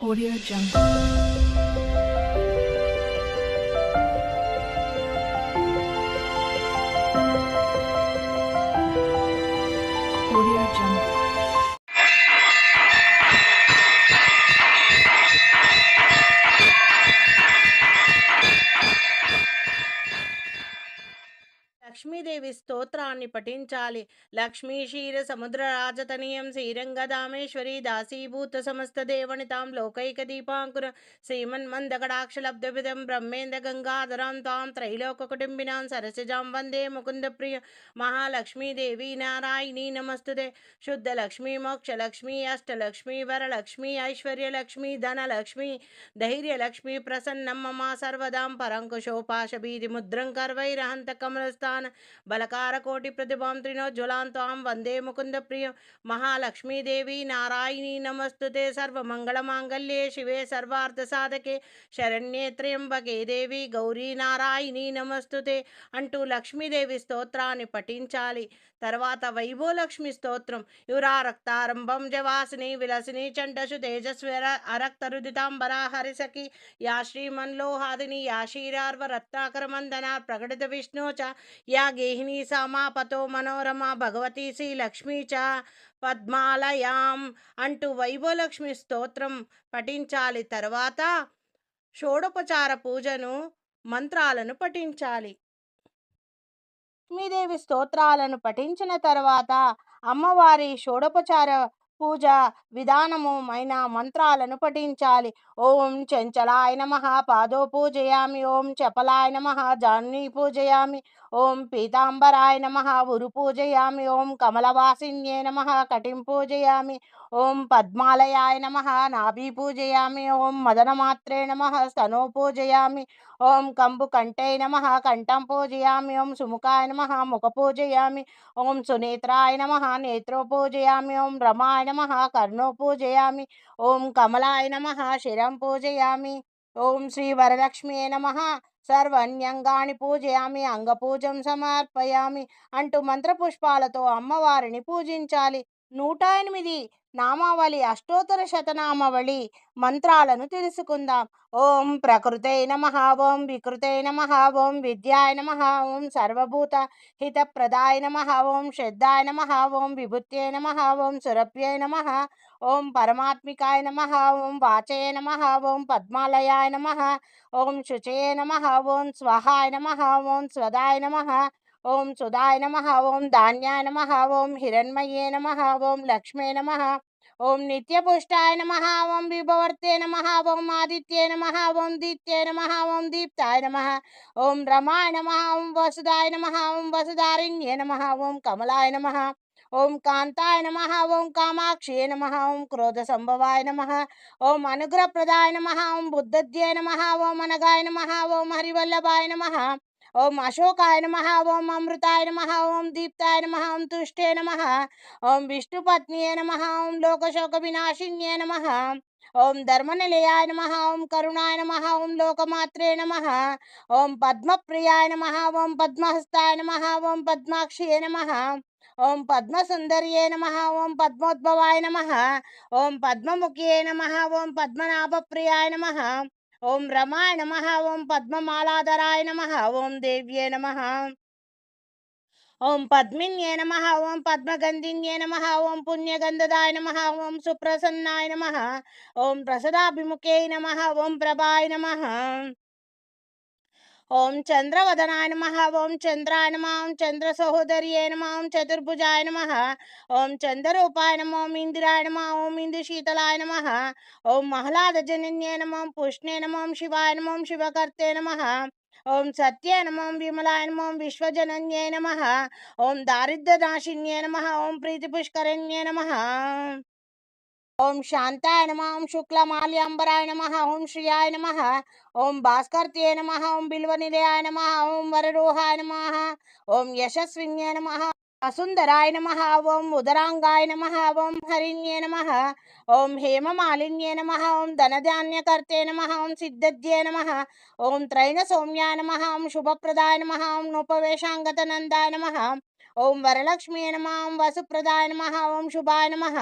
Audio Jungle. Audio Jungle. Lakshmidevi స్తోత్రాన్ని పఠించాలి. లక్ష్మీ క్షీర సముద్ర రాజతనయం శ్రీరంగదామేశ్వరి దాసీభూత సమస్త దేవనితాం లోకైక దీపాంకుర శ్రీమన్మందకటాక్షలబ్ధవిధం బ్రహ్మేంద్ర గంగాధరాం తాం త్రైలోక కుటుంబినాం సరసిజాం వందే ముకుంద ప్రియ మహాలక్ష్మీదేవి నారాయణీ నమస్తుతే. శుద్ధ లక్ష్మీ మోక్ష లక్ష్మీ అష్టలక్ష్మీ వరలక్ష్మీ ఐశ్వర్యలక్ష్మీ ధనలక్ష్మీ ధైర్యలక్ష్మీ ప్రసన్నం మమ సర్వదాం పరంకుశోపాశబీది ముద్రం కర్వైరహంత కమలస్థాన బలకారకోటి ప్రతిభాం త్రినోజ్వలాంతాం వందే ముకుంద ప్రియ మహాలక్ష్మీదేవి నారాయణీ నమస్తుతే. సర్వమంగళమాంగళ్యే శివే సర్వార్థ సాధకే శరణ్యే త్ర్యంబకే దేవి గౌరీ నారాయణీ నమస్తుతే అంటూ లక్ష్మీదేవి స్తోత్రాన్ని పఠించాలి. తర్వాత వైభోలక్ష్మి స్తోత్రం. యురా రక్తారంభం జవాసిని విలసిని చండసు తేజస్వర అరక్తరుదితాంబరా హరిసఖి యా శ్రీమన్లోహాదిని యా క్షీరార్వ రత్నాకరమందనా ప్రకటిత విష్ణు చ యా గేహిని సమాపతో మనోరమ భగవతి శ్రీ లక్ష్మీ చ పద్మాలయాం అంటూ వైభవలక్ష్మి స్తోత్రం పఠించాలి. తర్వాత షోడోపచార పూజను మంత్రాలను పఠించాలి. లక్ష్మీదేవి స్తోత్రాలను పఠించిన తర్వాత అమ్మవారి షోడోపచార పూజ విధానమైన మంత్రాలను పఠించాలి. ఓం చంచలాయ నమః పాదో పూజయామి, ఓం చపలాయ నమః జాహ్నవీ పూజయామి, ఓం పీతాంబరాయ నమః ఉరు పూజయామి, ఓం కమలవాసిన్యే నమః కటిం పూజయామి, ఓం పద్మాలయాయ నమః నాభి పూజయామి, ఓం మదనమాత్రే నమః స్తనో పూజయామి, ఓం కంబుకంఠే నమః కంఠం పూజయామి, ఓం సుముఖాయ నమః ముఖ పూజయామి, ఓం సునేత్రాయ నమః నేత్రో పూజయామి, ఓం రమాయ నమః కర్ణో పూజయామి, ఓం కమలాయ నమః శిరం పూజయామి, ఓం శ్రీ వరలక్ష్మీ నమః సర్వన్యంగాని పూజయామి అంగపూజం సమర్పయామి అంటూ మంత్రపుష్పాలతో అమ్మవారిని పూజించాలి. 108 నామావళి అష్టోత్తర శతనామావళి మంత్రాలను తెలుసుకుందాం. ఓం ప్రకృతే నమః, ఓం వికృతే నమః, ఓం విద్యాయ నమః, ఓం సర్వభూత హితప్రదాయ నమః, ఓం శ్రద్ధాయ నమః, ఓం విభూత్యై నమః, ఓం సురభ్యై నమః, ఓం పరమాత్మికాయ నమః, ఓం వాచయ నమః, ఓం పద్మాలయాయ నమః, ఓం శుచయ నమః, ఓం స్వహాయ నమః, ఓం స్వదాయ నమః, ఓం సుదాయ నమః, ఓం ధాన్యాయ నమః, ఓం హిరణ్మయే నమః, ఓం లక్ష్మే నమః, ఓం నిత్యపుష్టాయ నమః, ఓం విభవర్తే నమః, ఓం ఆదిత్యే నమః, ఓం దీప్తే నమః, ఓం దీప్తాయ నమః, ఓం రమాయ నమః, ఓం వసుదాయ నమః, ఓం వసుధారిణ్యే నమః, ఓం కమలాయ నమః, ఓం కాంతాయ నమః, ఓం కామాక్షే నమః, ఓం క్రోధ సంభవాయ నమః, ఓం అనుగ్రహప్రదాయ నమః, ఓం బుద్ధద్యే నమః, ఓం అనగాయ నమః, ఓం హరివల్లభాయ నమః, ఓం అశోకాయ నమః, ఓం అమృతాయ నమః, ఓం దీప్తాయ నమః, ఓం తుష్టే నమః, ఓం విష్ణుపత్న్యే నమః, ఓం లోకశోక వినాశిన్యే నమః, ఓం ధర్మనిలయాయ నమః, ఓం కరుణాయ నమః, ఓం లోకమాత్రే నమః, ఓం పద్మప్రియాయ నమః, ఓం పద్మహస్తాయ నమః, ఓం పద్మాక్షియే నమః, ఓం పద్మసుందర్యే నమః, ఓం పద్మోద్భవాయ నమః, ఓం పద్మముఖ్యే నమః, ఓం పద్మనాభప్రియాయ నమః, ఓం రమాయ నమః, ఓం పద్మమాలాధరాయ నమః, ఓం దేవ్యే నమః, ఓం పద్మిన్యే నమః, ఓం పద్మగంధిన్యే నమః, ఓం పుణ్యగంధదాయ నమః, ఓం సుప్రసన్నాయ నమః, ఓం ప్రసదాభిముఖే నమః, ఓం ప్రభాయ నమః, ఓం చంద్రవదనాయ నమః, ఓం చంద్రాయ నమః, ఓం చంద్ర సహోదర్యే నమః, ఓం చతుర్భుజాయ నమః, ఓం చంద్రరూపాయ నమః, ఓం ఇందిరాయ నమః, ఓం ఇందుశీతలాయ నమః, ఓం మహ్లాదజనన్యే నమః, ఓం పుష్ణే నమః, ఓం శివాయ నమః, ఓం శివకర్తే నమః, ఓం సత్యే నమః, ఓం విమలాయ నమః, ఓం విశ్వజనన్యే నమః, ఓం దారిద్ర్యనాశిన్యే నమః, ఓం ప్రీతిపుష్కరణ్యే నమః, ఓం శాంతాయ నమః, ఓం శుక్లమాల్యాంబరాయ నమః, ఓం శ్రియాయ నమః, ఓం భాస్కర్తే నమః, ఓం బిల్వనిలయాయ నమః, ఓం వరరోహాయ నమః, ఓం యశస్విన్యే నమః, వసుంధరాయ నమః, ఓం ఉదరాంగాయ నమః, ఓం హరిణ్యే నమః, ఓం హేమమాలిన్యే నమః, ఓం ధనధాన్యకర్తే నమః, ఓం సిద్ధద్యే నమః, ఓం త్రైణ సౌమ్యాయ నమః, ఓం శుభప్రదాయ నమః, ఓం నోపవేశాంగత నందాయ నమః, ఓం వరలక్ష్మీ నమః, ఓం వసుప్రదాయ నమః, ఓం శుభాయ నమః,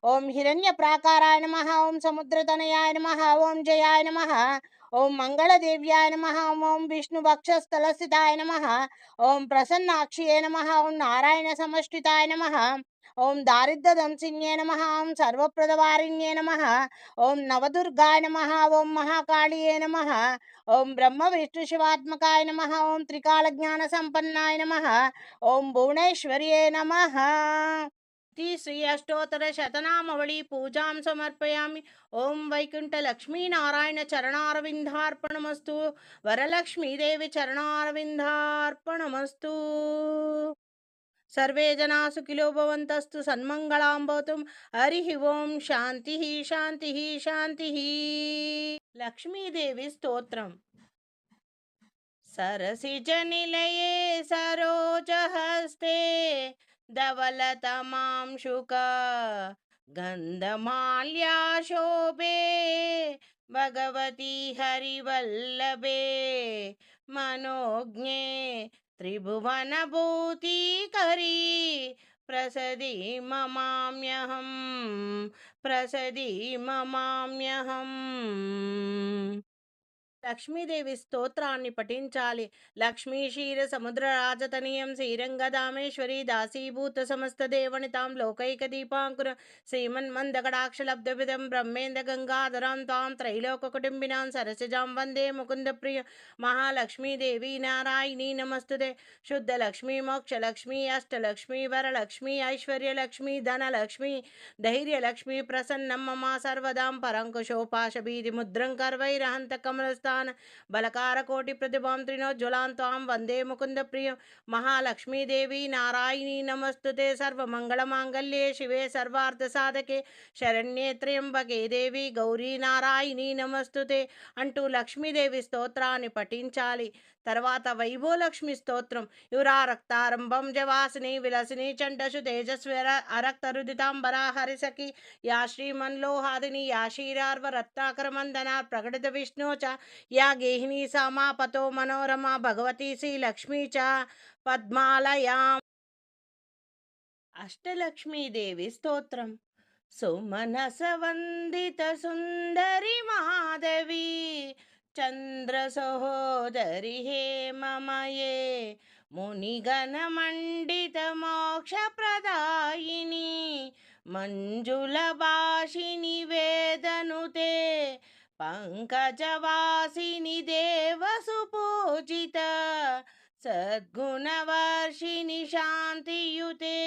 ఓం హిరణ్య ప్రాకారాయ నమః, ఓం సముద్రతనయాయ నమః, ఓం జయాయ నమః, ఓం మంగళదేవ్యాయ నమః, ఓం విష్ణు వక్షస్థలస్థితాయ నమః, ఓం ప్రసన్నాక్షియే నమః, ఓం నారాయణ సమష్టితాయ నమః, ఓం దారిద్ర్యదంసిన్యే నమః, ఓం సర్వప్రదవారిణ్యే నమః, ఓం నవదుర్గాయ నమః, ఓం మహాకాళియే నమః, ఓం బ్రహ్మ విష్ణు శివాత్మకాయ నమః, ఓం త్రికాల జ్ఞాన సంపన్నాయ నమః, ఓం భువనేశ్వర్యే నమః. శ్రీ అష్టోత్తర శతనామవళి పూజాం సమర్పయామి. ఓం వైకుంఠ లక్ష్మీనారాయణ చరణారవిందార్పణమస్తు. వరలక్ష్మీదేవి చరణారవిందార్పణమస్తు. సర్వే జనా సుఖినో భవంతస్తు. సన్మంగళాం భవతు. హరి ఓం. శాంతి శాంతి శాంతి. లక్ష్మీదేవి స్తోత్రం. सरसिजनिलये सरोजहस्ते धवलतमांशुका गन्धमाल्याशोभे भगवती हरिवल्लभे मनोज्ञे त्रिभुवनभूतिकरी प्रसदि ममाम्यहम्. లక్ష్మీదేవి స్తోత్రాన్ని పఠించాలి. లక్ష్మీ క్షీర సముద్ర రాజతనయం శ్రీరంగధామేశ్వరి దాసీభూత సమస్త దేవనితాం లోకైక దీపాంకుర శ్రీమన్మందకటాక్షలబ్ధవిధం బ్రహ్మేంద్ర గంగాధరాం తాం త్రైలోక కుటుంబినాం సరసిజాం వందే ముకుంద ప్రియ మహాలక్ష్మీదేవి నారాయణీ నమస్తుతే. శుద్ధ లక్ష్మీ మోక్ష లక్ష్మీ అష్టలక్ష్మీ వరలక్ష్మీ ఐశ్వర్యలక్ష్మీ ధనలక్ష్మీ ధైర్యలక్ష్మీ ప్రసన్నం మమ సర్వదాం పరంకుశోపాశభీతి ముద్రం కర్వైరహంత కమలస్థాన బలకారకోటి ప్రతిభాం త్రినోజ్వలాం తాం వందే ముకుంద ప్రియ మహాలక్ష్మీదేవి నారాయణీ నమస్తుతే. సర్వమంగళమాంగళ్యే శివే సర్వార్థ సాధకే శరణ్యే త్ర్యంబకే దేవి గౌరీ నారాయణీ నమస్తుతే అంటూ లక్ష్మీదేవి స్తోత్రాన్ని పఠించాలి. తర్వాత వైభోలక్ష్మి స్తోత్రం. యురా రక్తారంభం జవాసిని విలసిని చండసు తేజస్వర అరక్తరుదితాంబరా హరిసఖి యా శ్రీమన్లోహాదిని యా క్షీరార్వ రత్నాకరమందనా ప్రకటిత విష్ణు చ యా గేహిని సమాపతో మనోరమా భగవతి శ్రీ లక్ష్మీ చ పద్మాలయాం. అష్టలక్ష్మీదేవి స్తోత్రం. సుమనసవందిత సుందరి మాధవి చంద్ర సహోదరి హేమమయే మునిగణమండిత మోక్షప్రదాయిని మంజుల భాషిని వేదనుతే పంకజవాసిని దేవసుపూజిత సద్గుణవర్షిణి శాంతియుతే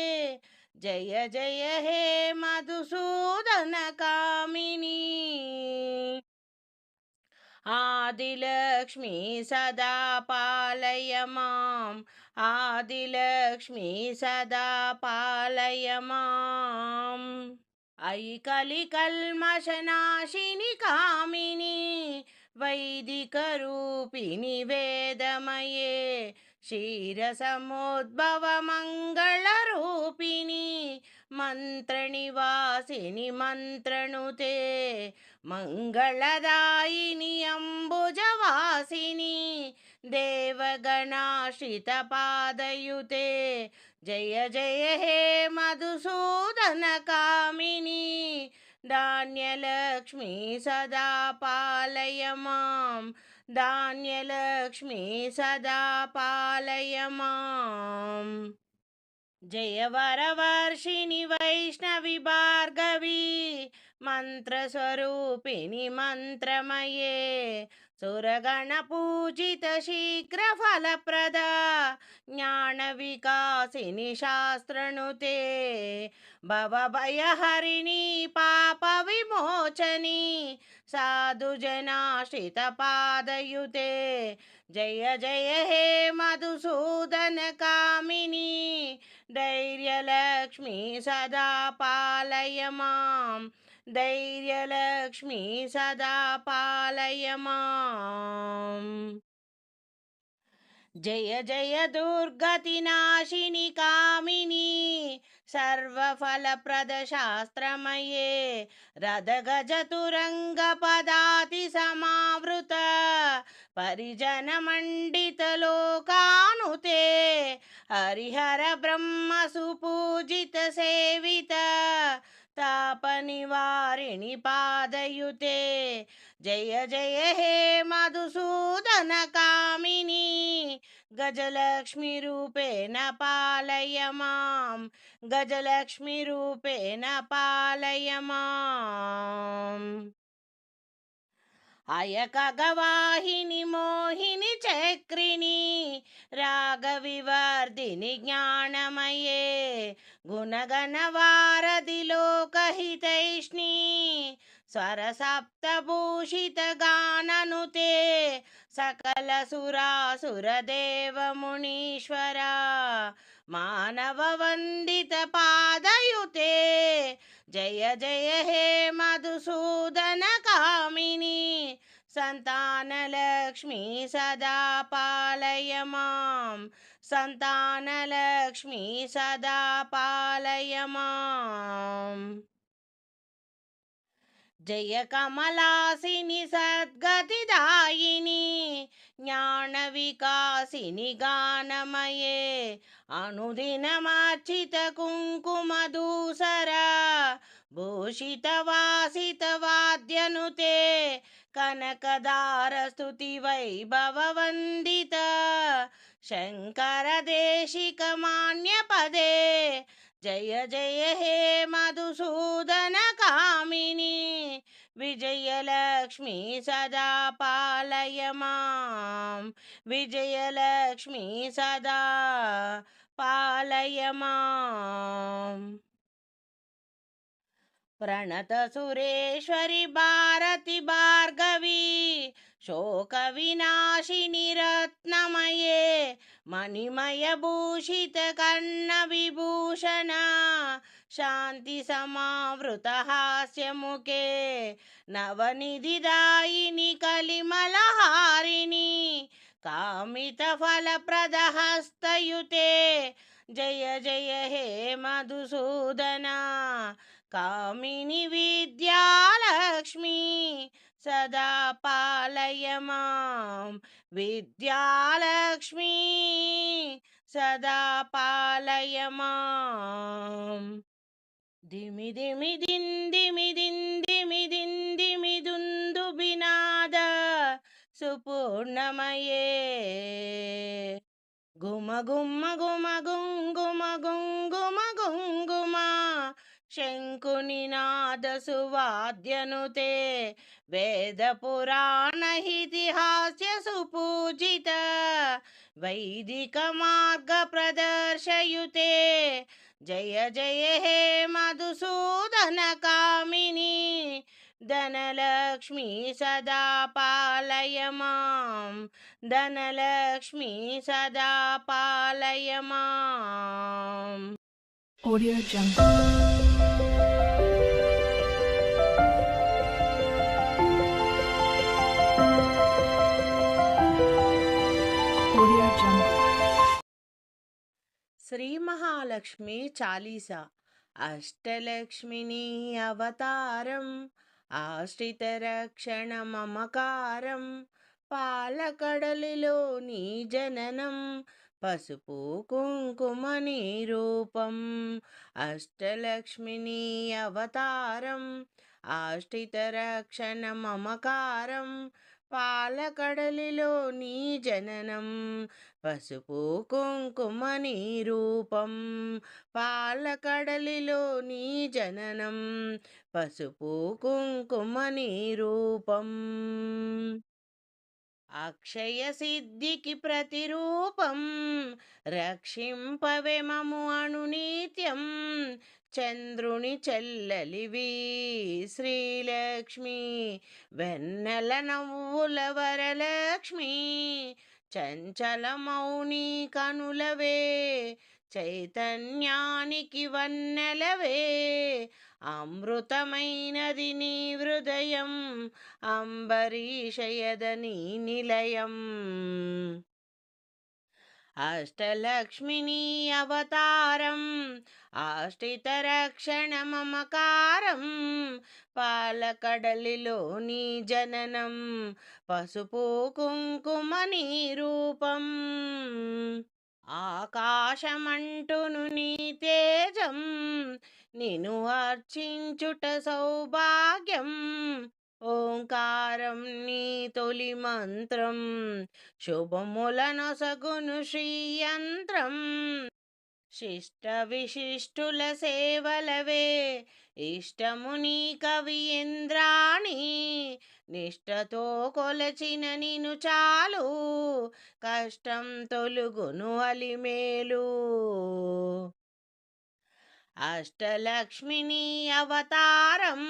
జయ జయ హే మధుసూదన కామిని. ఆదిలక్ష్మీ సదా పాలయ మాం, ఆదిలక్ష్మీ సదా పాలయ మాం. ఐకలి కల్మషనాశిని కామిని వైదిక రూపిణి వేదమయే క్షీరసముద్భవ మంగళ రూపిణి మంత్రనివాసిని మంత్రణుతే మంగళదాయిని అంబుజవాసిని దేవగణాశ్రిత పాదయుతే జయ జయ హే మధుసూదన కామిని ధాన్యలక్ష్మీ సదా పాలయ మాం, ధాన్యలక్ష్మీ సదా పాలయ మాం. జయ వరవర్షిణి వైష్ణవి భార్గవి మంత్రస్వరూపిణి మంత్రమయే సురగణ పూజిత శీఘ్ర ఫలప్రద జ్ఞాన వికాసిని శాస్త్రనుతే భవభయహరిణి పాప విమోచని సాధుజనాశ్రిత పాదయుతే జయ జయ హే మధుసూదన కామిని ధైర్యలక్ష్మీ సదా పాలయ మాం, ధైర్యలక్ష్మీ సదా పాలయ మాం. జయ జయ దుర్గతి నాశిని కామిని సర్వఫలప్రద శాస్త్రమయే రథగజ తురంగ పదాతి సమావృత పరిజన మండిత లోకానుతే హరిహర బ్రహ్మ సుపూజిత సేవిత తాపనివారిణి పాదయుతే జయ జయ హే మధుసూదన కామిని గజలక్ష్మి రూపేణ పాలయ మాం గజలక్ష్మి రూపేణ పాలయ మాం అయకగవాహిని మోహిని చక్రిణి రాగవివర్ధిని జ్ఞానమయే గుణగణవారధి లోకహితైష్ణి స్వరసప్తభూషిత గాననుతే సకల సురాసురదేవ మునీశ్వర మానవ వందిత పాదయుతే జయ జయ హే మధుసూదన కామిని సంతానలక్ష్మి సదా పాలయ మాం సంతానలక్ష్మి సదా పాలయ మాం జయ కమలాసిని సద్గతిదాయిని జ్ఞాన వికాసిని గానమయే అనుదినమర్చిత కుంకుమధూసర భూషిత వాసిత వాద్యనుతే కనకదార స్తుతి వైభవ వందిత శంకర దేశిక మాన్య పదే జయ జయ హే మధుసూదన కామిని విజయలక్ష్మి సదా పాలయ మాం విజయలక్ష్మి సదా పాలయ మాం ప్రణత సురేశ్వరి భారతి భార్గవి శోక వినాశిని రత్నమయే మణిమయ భూషిత కర్ణ విభూషణ శాంతి సమావృత హాస్యముఖే నవనిధిదాయిని కలిమలహారిణి కామిత ఫలప్రద హస్తయుతే జయ జయ హే మధుసూదన కామిని విద్యాలక్ష్మి సదా పాలయ మాం విద్యాలక్ష్మి సదా పాలయ మాం దిమి దిమి దిందిమి దిందిమి దిందిమి దుందు బినాద సుపూర్ణమయే గుమ గుమ గుమ గుంగుమ గుంగుమ గుంగుమ శంకుని నాద సువాద్యనుతే వేద పురాణ ఇతిహాస్య సుపూజిత వైదిక మార్గ ప్రదర్శయుతే జయ జయ హే మధుసూదన కామిని ధనలక్ష్మి సదా పాలయ మాం ధనలక్ష్మి సదా పాలయ మాం Audio Jungle. Audio Jungle. Shri Mahalakshmi Chalisa అష్టలక్ష్మిని అవతారం ఆశ్రిత రక్షణ మమకారం పాలకడలిలో నీ జననం పసుపు కుంకుమ నీ రూపం అష్టలక్ష్మిని అవతారం ఆశ్రిత రక్షణ మమకారం పాలకడలిలో నీ జననం పసుపు కుంకుమ నీ రూపం పాలకడలిలో నీ జననం పసుపు కుంకుమ నీ రూపం అక్షయ సిద్ధికి ప్రతిరూపం రక్షింపవే మము అనునిత్యం చంద్రుని చెల్లలివి శ్రీలక్ష్మి వెన్నెల నవ్వుల వరలక్ష్మి చంచల మౌని కనులవే చైతన్యానికి వన్నెలవే అమృతమైనది నీ హృదయం అంబరీషయదని నిలయం అష్టలక్ష్మిని అవతారం ఆశ్రిత రక్షణ మమకారం పాలకడలిలో నీ జననం పసుపు కుంకుమ నీ రూపం ఆకాశమంటును నీ తేజం, నిను అర్చించుట సౌభాగ్యం. ఓంకారం నీ తొలి మంత్రం, శుభముల నొసగును శ్రీయంత్రం. శిష్ట విశిష్టుల సేవలవే ఇష్టము నీ కవి ఇంద్రాణి. నిష్టతో కొలచిన నిను చాలు, కష్టం తొలుగును అలిమేలు. అష్టలక్ష్మిని అవతారం,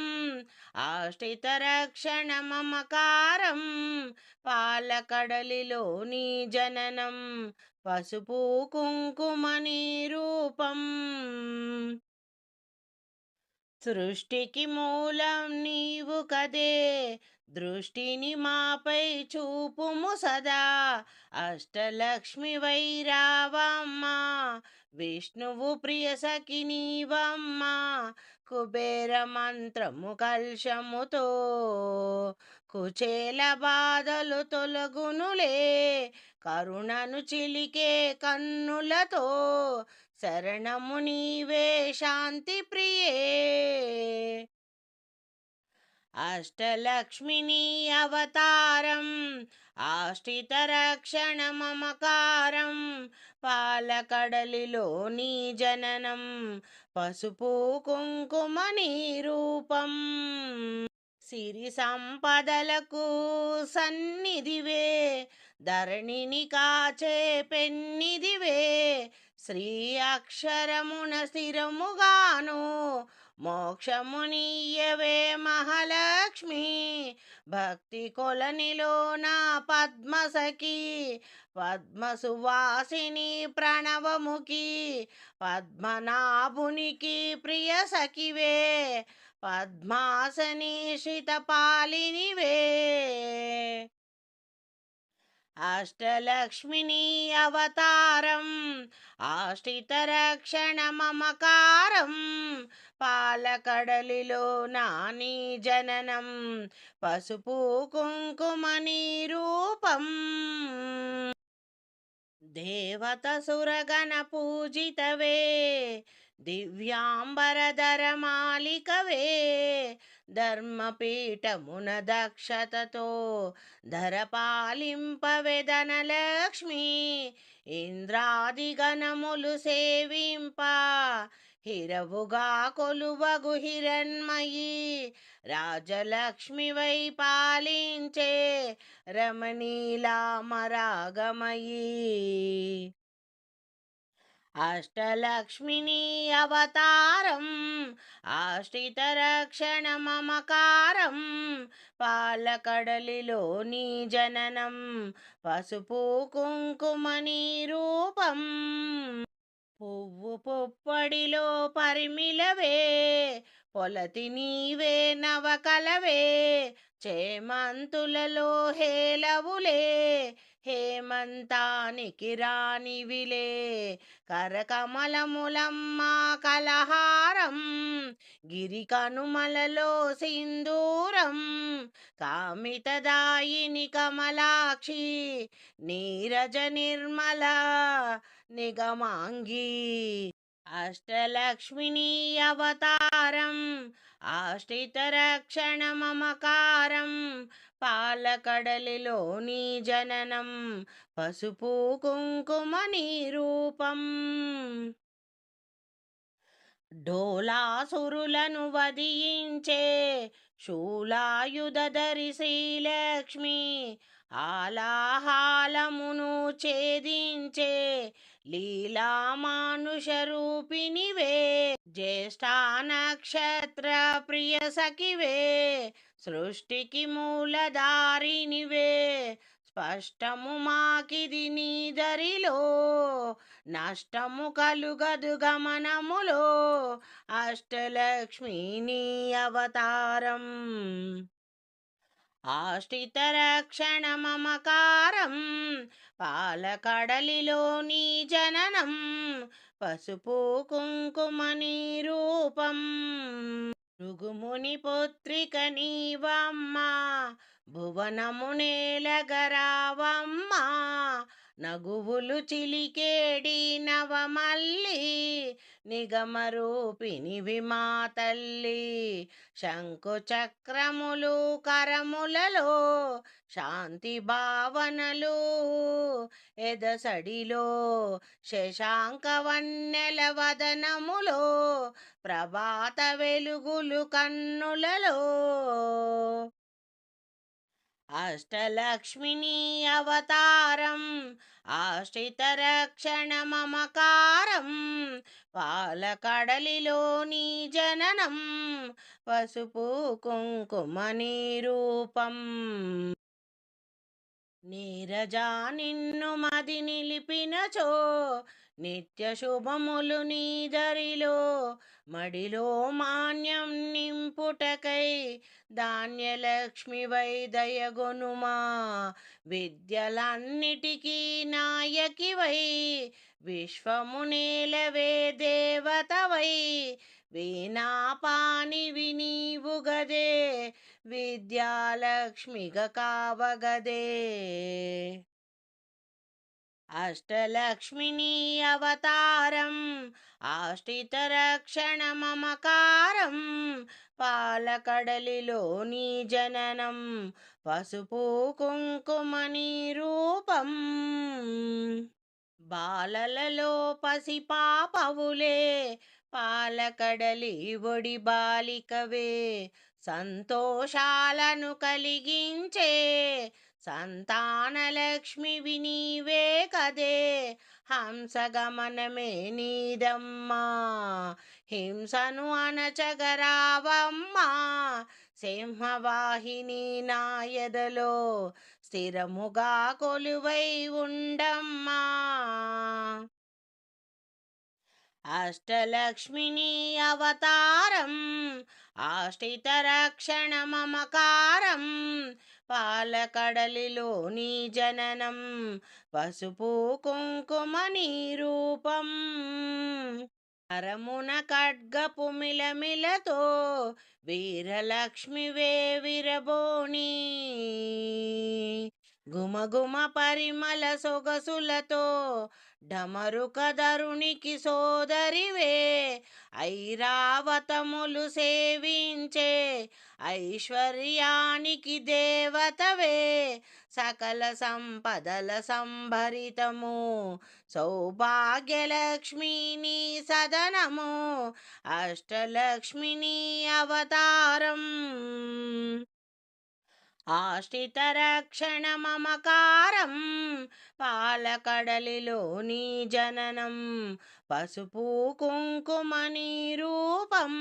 ఆశ్రిత రక్షణ మమకారం. పాలకడలిలో నీ జననం, పసుపు కుంకుమని రూపం. సృష్టికి మూలం నీవు కదే, దృష్టిని మాపై చూపుము సదా. అష్టలక్ష్మి వైరావమ్మ, విష్ణువు ప్రియ సఖి నీవమ్మ. కుబేర మంత్రము కల్శముతో, కుచేల బాధలు తొలగునులే. కరుణను చిలికే కన్నులతో, శరణము నీవే శాంతి ప్రియే. అష్టలక్ష్మిని అవతారం, ఆశ్రిత రక్షణ మమకారం. పాలకడలిలో నీ జననం, పసుపు కుంకుమని రూపం. సిరి సంపదలకు సన్నిధివే, ధరణిని కాచే పెన్నిదివే. శ్రీ అక్షరమున స్థిరముగాను, మోక్షము నీయవే మహాలక్ష్మి. భక్తి కొలనిలో నా పద్మసఖి, పద్మ సువాసిని ప్రణవముఖి. పద్మనాభునికి ప్రియ సఖివే, పద్మాసని శ్రితపాలినివే. అష్టలక్ష్మిని అవతారం, ఆశ్రిత రక్షణ మమకారం. పాలకడలిలో నాని జననం, పసుపు కుంకుమని రూపం. దేవత సురగణ పూజితవే, దివ్యాంబరధర మాలికవే. ధర్మపీఠమున దక్షతతో, ధరపాలింపవే ధనలక్ష్మి. ఇంద్రాది గణములు సేవింప, హిరవుగా కొలువగు హిరణ్మయి. రాజలక్ష్మి వై పాలించే, రమణీలామరాగమయీ. అష్టలక్ష్మిని అవతారం, ఆశ్రిత రక్షణ మమకారం. పాలకడలిలో నీ జననం, పసుపు కుంకుమని రూపం. పువ్వు పుప్పడిలో పరిమిళవే, పొలతి నీవే నవకలవే. చేమంతులలో హేలవులే, హేమంతానికి రానివిలే. కరకమలములమ్మ కలహారం, గిరి కనుమలలో సింధూరం. కామితదాయిని కమలాక్షి, నీరజ నిర్మల నిగమాంగి. అష్టలక్ష్మిని అవతారం, ఆశ్రిత రక్షణ మమకారం. పాలకడలిలో నీ జననం, పసుపు కుంకుమని రూపం. డోలాసురులను వధించే, శూలాయుధరి శ్రీలక్ష్మి. ఆలాహాలమును ఛేదించే, లీలా మానుష రూపిణివే. జ్యేష్ఠ నక్షత్ర ప్రియ సఖివే, సృష్టికి మూలధారినివే. స్పష్టము మాకిది నీ దరిలో, నష్టము కలుగదు గమనములో. అష్టలక్ష్మి నీ అవతారం, ఆశ్రిత రక్షణ మమకారం. పాలకడలిలో నీ జననం, పసుపు కుంకుమని రూపం. భృగుముని పుత్రిక నీవమ్మ, భువనము నేలగరావమ్మ. నగువులు చిలికేడి నవమల్లి నిగమరూపిణివి మా తల్లి. శంకు చక్రములు కరములలో శాంతి భావనలు ఎదసడిలో శశాంక వన్నెల వదనములో ప్రభాత వెలుగులు కన్నులలో అష్టలక్ష్మిని అవతారం ఆశ్రిత రక్షణ మమకారం పాలకడలిలో నీ జననం పసుపు కుంకుమ నిరూపం. నీరజా నిన్ను మది నిలిపినచో నిత్య శుభములు నీ దరిలో మడిలో మాన్యం నింపుటకై ధాన్యలక్ష్మి వైదయగొనుమా. విద్యలన్నిటికీ నాయకివై విశ్వము నేలవే దేవతవై వీణాపానివి నీవు గదే విద్యాలక్ష్మిగ కావగదే. అష్టలక్ష్మిని అవతారం ఆశ్రిత రక్షణ మమకారం పాలకడలిలో నీ జననం పసుపు కుంకుమ నిరూపం. బాలలలో పసిపాపవులే పాలకడలి ఒడి బాలికవే సంతోషాలను కలిగించే సంతానలక్ష్మివి నీవే కదే. హంసగమనమే నీదమ్మా హింసను అణచగరావమ్మా. సింహవాహిని నాయదలో స్థిరముగా కొలువై ఉండమ్మా. అష్టలక్ష్మిని అవతారం ఆశ్రిత రక్షణ మమకారం పాలకడలిలో నీ జననం పసుపు కుంకుమ నిరూపం. అరమున ఖడ్గపు మిలమిలతో వీరలక్ష్మివే విరబోని గుమగుమ పరిమళ సొగసులతో డమరుక ధరునికి సోదరివే ఐరావతములు సేవించే ఐశ్వర్యానికి దేవతవే. సకల సంపదల సంభరితము సౌభాగ్యలక్ష్మి నీ సదనము అష్టలక్ష్మిని అవతారం ఆశ్రిత రక్షణ మమకారం పాలకడలిలో నీ జననం పసుపు కుంకుమ నిరూపం.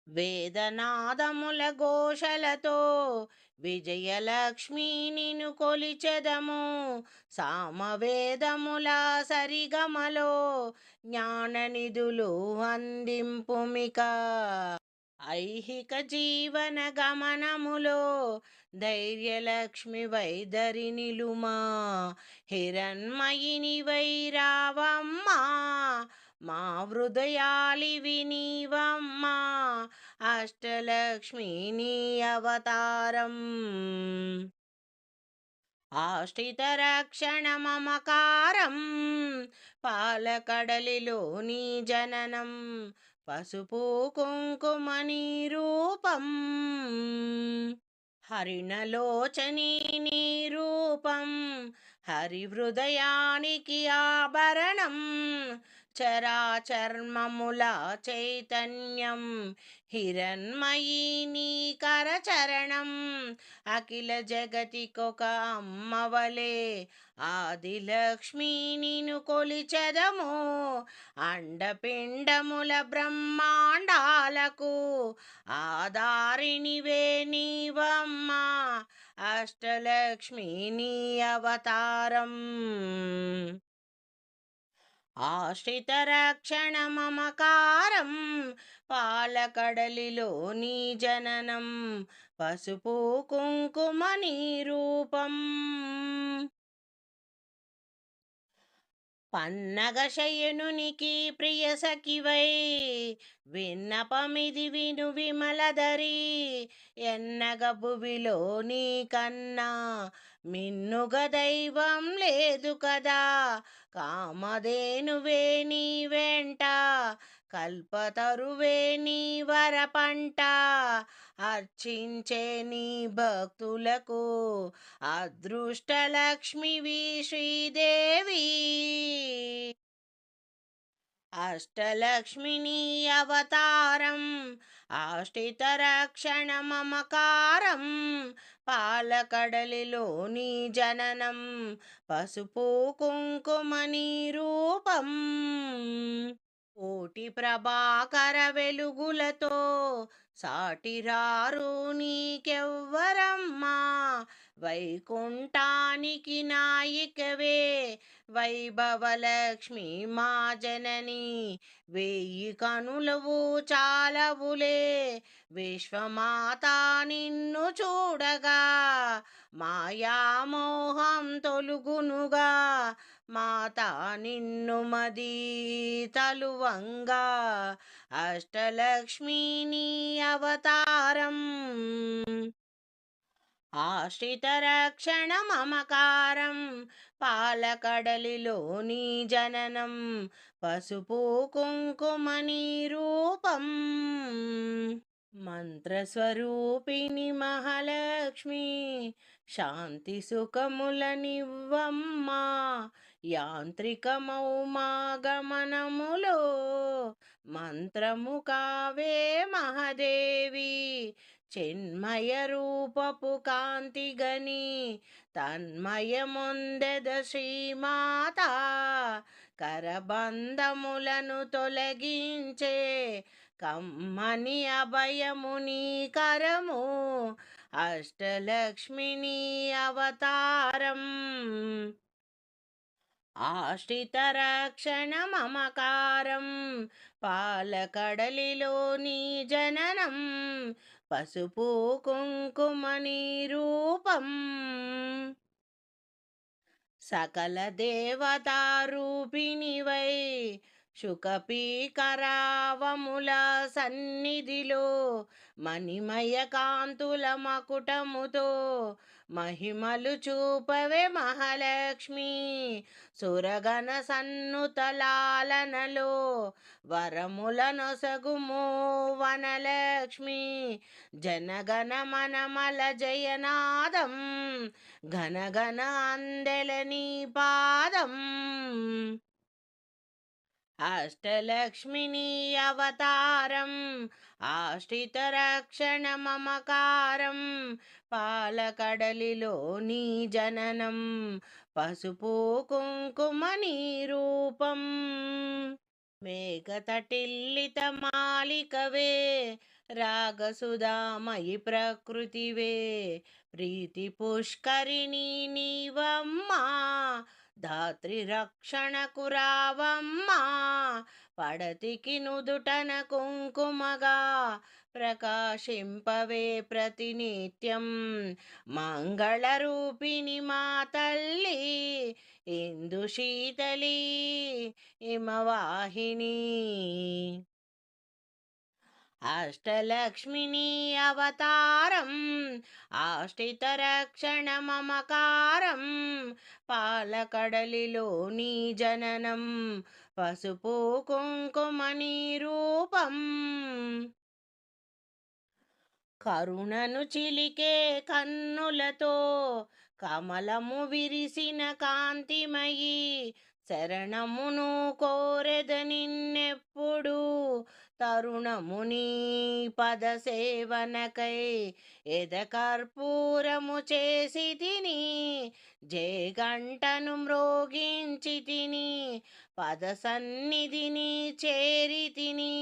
వేదనాదముల ఘోషలతో విజయలక్ష్మి నిన్ను కొలిచెదము సామవేదముల సరిగమలో జ్ఞాననిధులు అందింపుమిక. ఐహిక జీవన గమనములో ధైర్యలక్ష్మి వైదరి నిలుమా హిరణ్మయిని వైరావమ్మా మా హృదయాలివి నీవమ్మా. అష్టలక్ష్మి నీ అవతారం ఆశ్రిత రక్షణ మమకారం పాలకడలిలో నీ జననం పసుపు కుంకుమ నిరూపం. హరిణలోచని నీ రూపం హరిహృదయానికి ఆభరణం చరాచర్మముల చైతన్యం హిరణ్మయీ నీ కరచరణం. అఖిల జగతికొక అమ్మవలే ఆదిలక్ష్మి నిన్ను కొలిచెదము అండపిండముల బ్రహ్మాండాలకు ఆధారినివే నీవమ్మా. అష్టలక్ష్మి నీ అవతారం ఆశ్రిత రక్షణ మమకారం పాలకడలిలో నీ జననం పసుపు కుంకుమ నిరూపం. పన్నగశయనునికి ప్రియ సఖివై విన్నపమిది విను విమలధరి ఎన్నగ భువిలో నీ కన్నా మిన్నుగ దైవం లేదు కదా. కామధేనువే నీ వెంట కల్పతరువే నీ వరపంట అర్చించే నీ భక్తులకు అదృష్టలక్ష్మివి శ్రీదేవి. అష్టలక్ష్మిని అవతారం ఆష్టిత రక్షణ మమకారం పాలకడలిలోని జననం పసుపు కుంకుమని రూపం. కోటి ప్రభాకర వెలుగులతో సాటిరారు నీకెవ్వరమ్మా. వైకుంఠానికి నాయికవే వైభవలక్ష్మి మా జనని. వేయి కనులవు చాలవులే విశ్వమాత నిన్ను చూడగా. మాయామోహం తొలుగునుగా మాత నిన్ను మది తలువంగా. అష్టలక్ష్మి నీ అవతారం ఆశ్రిత రక్షణ మమకారం పాలకడలిలోని జననం పసుపు కుంకుమని రూపం. మంత్రస్వరూపిణి మహాలక్ష్మి శాంతి సుఖములనివ్వమ్మా. యాంత్రికమౌ మా గమనములో మంత్రము కావే మహాదేవి. చిన్మయ రూపపు కాంతిగని తన్మయముందెద శ్రీమాత. కరబంధములను తొలగించే కమ్మని అభయముని కరము. అష్టలక్ష్మిని అవతారం ఆశ్రిత రక్షణ మమకారం పాలకడలిలోని జననం పసుపు కుంకుమని రూపం. సకల దేవతారూపిణివై శుకపీకరావముల సన్నిధిలో మణిమయ కాంతుల మకుటముతో మహిమలు చూపవే మహాలక్ష్మి. సురగణ సన్నుతలాలనలో వరముల నొసగుము వనలక్ష్మి. జనగణ మనమల జయనాదం ఘనఘన అందెలని పాదం. అష్టలక్ష్మిని అవతారం ఆశ్రిత రక్షణ మమకారం పాలకడలిలోని జననం పసుపు కుంకుమని రూపం. మేఘతటిల్లిత మాలికవే రాగసుధామయి ప్రకృతివే ప్రీతి పుష్కరిణి నీవమ్మా. ధాత్రి రక్షణకు రావమ్మా. పడతికి నుదుటన కుంకుమగా ప్రకాశింపవే ప్రతినిత్యం. మంగళరూపిణి మా తల్లి ఇందు శీతలి హిమవాహిని. అష్టలక్ష్మిని అవతారం ఆష్టిత రక్షణ మమకారం పాలకడలిలోని జననం పసుపు కుంకుమని రూపం. కరుణను చిలికే కన్నులతో కమలము విరిసిన కాంతిమయి. శరణమును కోరెద నిన్నెప్పుడు తరుణముని పద సేవనకై. ఎద కర్పూరము చేసి తిని జయగంటను మ్రోగించి తిని పద సన్నిధిని చేరి తిని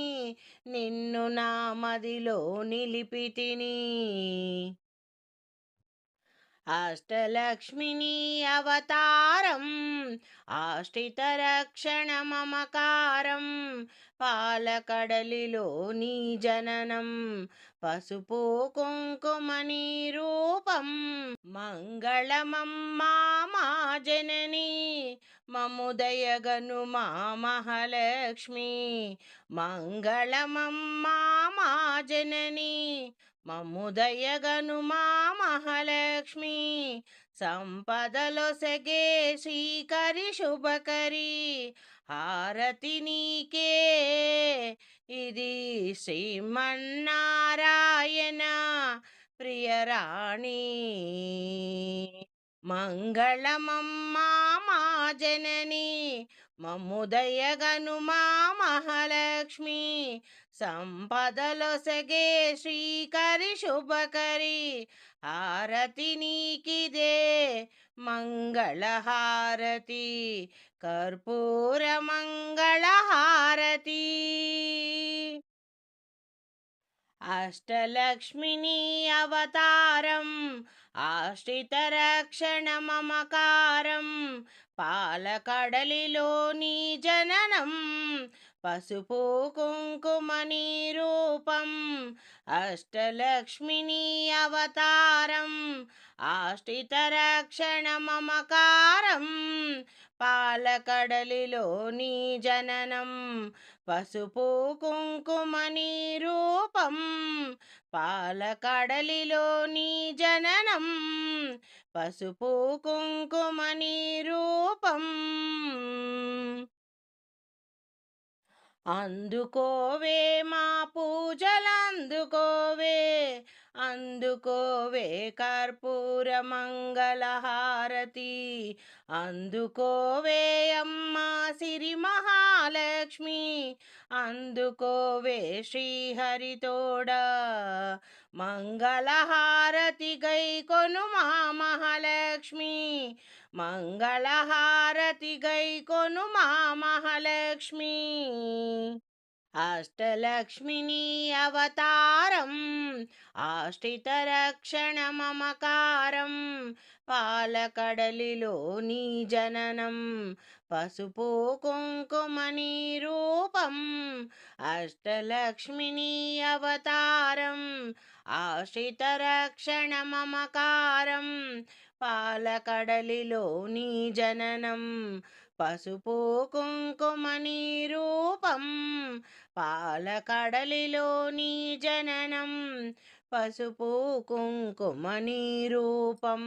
నిన్ను నా మదిలో నిలిపి తిని. అష్టలక్ష్మిని అవతారం ఆశ్రిత రక్షణ మమకారం పాలకడలిలోని జననం పసుపు కుంకుమని రూపం. మంగళమమ్మా మా జనని మముదయగను మా మహాలక్ష్మి మంగళమమ్మా మా జనని మముదయగను మా మహాలక్ష్మి సంపదలొసగే శ్రీకరి శుభకరి హారతి నీకే ఇది శ్రీమన్నారాయణ ప్రియరాణి మంగళమమ్మా మా జనని మముదయగను మా మహాలక్ష్మి సంపదలొసగే శ్రీకరి శుభకరి హారతి నీకిదే మంగళహారతి కర్పూర మంగళహారతి అష్టలక్ష్మిని అవతారం ఆశ్రితరక్షణ మమకారం పాలకడలిలోని జననం పసుపు కుంకుమని రూపం అష్టలక్ష్మిని అవతారం ఆశ్రితరక్షణ మమకారం పాలకడలిలోని జననం పసుపు కుంకుమని రూపం పాలకడలిలోని జననం పసుపు కుంకుమని రూపం అందుకోవే మా పూజలందుకోవే అందుకోవే కర్పూర మంగళహారతి అందుకోవే అమ్మా సిరి మహాలక్ష్మి అందుకోవే శ్రీహరితోడ మంగళహారతి గై కొను మా మహాలక్ష్మి మంగళహారతి గై కొను మా మహాలక్ష్మి అష్టలక్ష్మిని అవతారం ఆశ్రితరక్షణ మమకారం పాలకడలిలోని జననం పసుపు కుంకుమని రూపం అష్టలక్ష్మిని అవతారం ఆశ్రితరక్షణ మమకారం పాలకడలిలోని జననం పసుపు కుంకుమని రూపం పాలకడలిలోని జననం పసుపు కుంకుమని రూపం